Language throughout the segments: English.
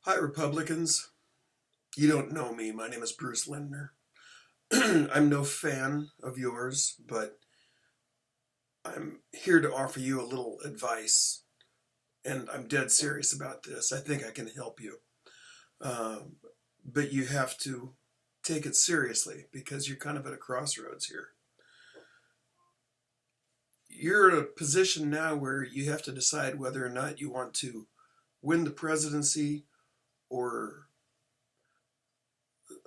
Hi, Republicans. You don't know me. My name is Bruce Lindner. I'm no fan of yours, but I'm here to offer you a little advice, and I'm dead serious about this. I think I can help you. Um, but you have to take it seriously because you're kind of at a crossroads here. You're in a position now where you have to decide whether or not you want to win the presidency or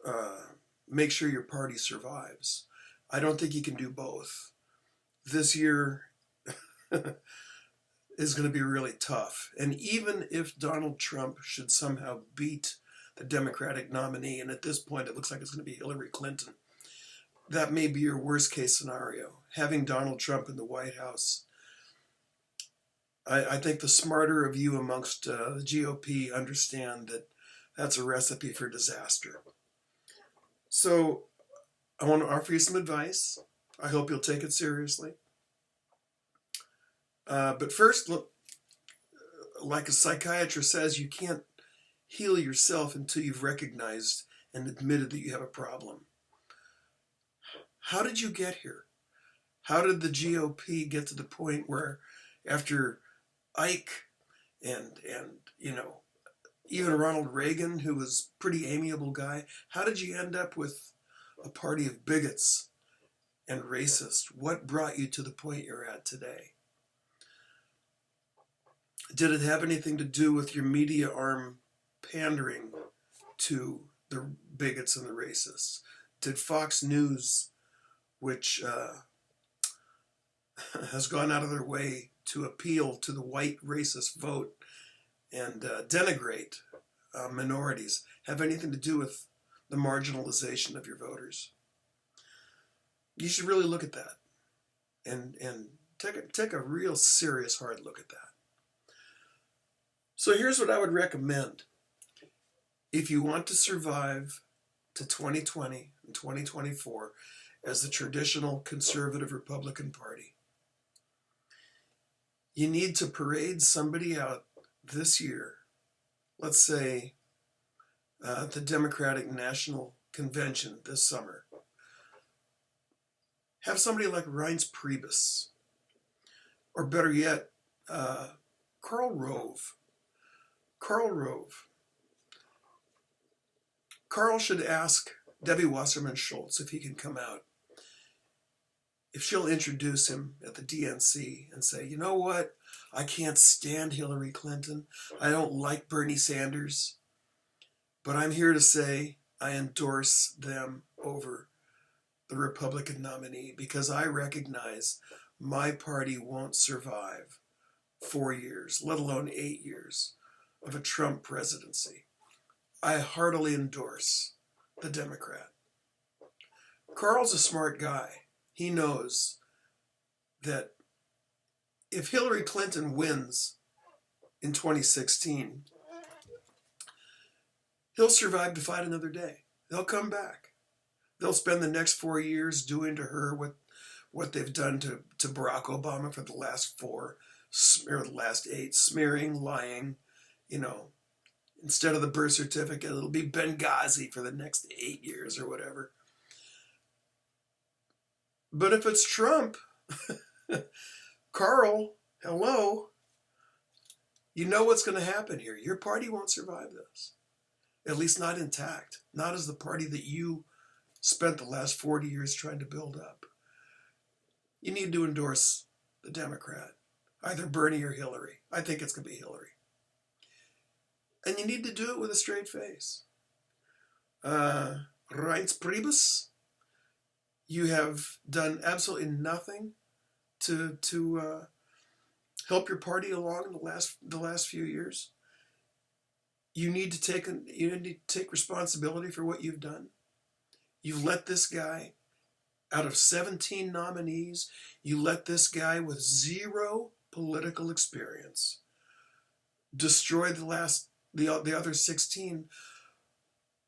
uh, make sure your party survives. I don't think you can do both. This year is going to be really tough. And even if Donald Trump should somehow beat the Democratic nominee, and at this point it looks like it's going to be Hillary Clinton, that may be your worst case scenario. Having Donald Trump in the White House, I think the smarter of you amongst the GOP understand that that's a recipe for disaster. So I want to offer you some advice. I hope you'll take it seriously. But first, look, like a psychiatrist says, you can't heal yourself until you've recognized and admitted that you have a problem. How did you get here? How did the GOP get to the point where, after Ike and even Ronald Reagan, who was a pretty amiable guy, how did you end up with a party of bigots and racists? What brought you to the point you're at today? Did it have anything to do with your media arm pandering to the bigots and the racists? Did Fox News, which has gone out of their way to appeal to the white racist vote and denigrate minorities, have anything to do with the marginalization of your voters? You should really look at that and take a real serious hard look at that. So here's what I would recommend. If you want to survive to 2020 and 2024 as the traditional conservative Republican Party, you need to parade somebody out this year. Let's say the Democratic National Convention this summer. Have somebody like Reince Priebus, or better yet, Karl Rove. Karl Rove. Karl should ask Debbie Wasserman Schultz if he can come out, if she'll introduce him at the DNC and say, you know what, I can't stand Hillary Clinton. I don't like Bernie Sanders, but I'm here to say I endorse them over the Republican nominee because I recognize my party won't survive 4 years, let alone 8 years, of a Trump presidency. I heartily endorse the Democrat. Karl's a smart guy. He knows that if Hillary Clinton wins in 2016, he'll survive to fight another day. They'll come back. They'll spend the next 4 years doing to her what they've done to Barack Obama for the last 4, or the last 8, smearing, lying. Instead of the birth certificate, it'll be Benghazi for the next 8 years or whatever. But if it's Trump, Karl, hello, you know what's going to happen here. Your party won't survive this, at least not intact, not as the party that you spent the last 40 years trying to build up. You need to endorse the Democrat, either Bernie or Hillary. I think it's going to be Hillary. And you need to do it with a straight face. Reince Priebus, you have done absolutely nothing to help your party along in the last few years. You need to take responsibility for what you've done. You've let this guy, out of 17 nominees, you let this guy with zero political experience destroy the other 16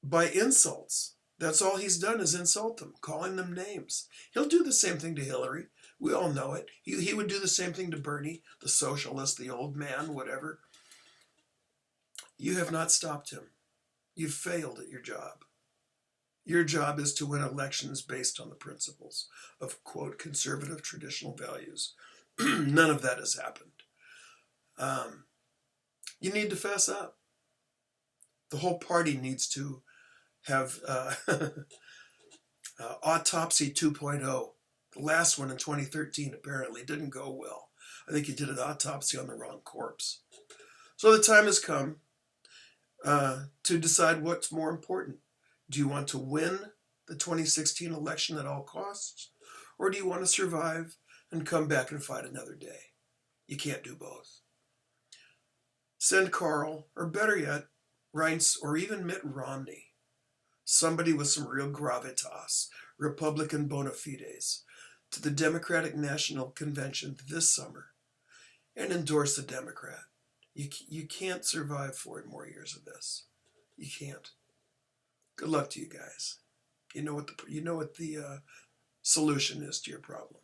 by insults. That's all he's done is insult them, calling them names. He'll do the same thing to Hillary. We all know it. He would do the same thing to Bernie, the socialist, the old man, whatever. You have not stopped him. You've failed at your job. Your job is to win elections based on the principles of, quote, conservative traditional values. None of that has happened. You need to fess up. The whole party needs to have Autopsy 2.0. The last one in 2013 apparently didn't go well. I think he did an autopsy on the wrong corpse. So the time has come to decide what's more important. Do you want to win the 2016 election at all costs? Or do you want to survive and come back and fight another day? You can't do both. Send Carl, or better yet, Reince, or even Mitt Romney, somebody with some real gravitas, Republican bona fides, to the Democratic National Convention this summer and endorse a Democrat. You can't survive 4 more years of this. You can't. Good luck to you guys. You know what the solution is to your problem.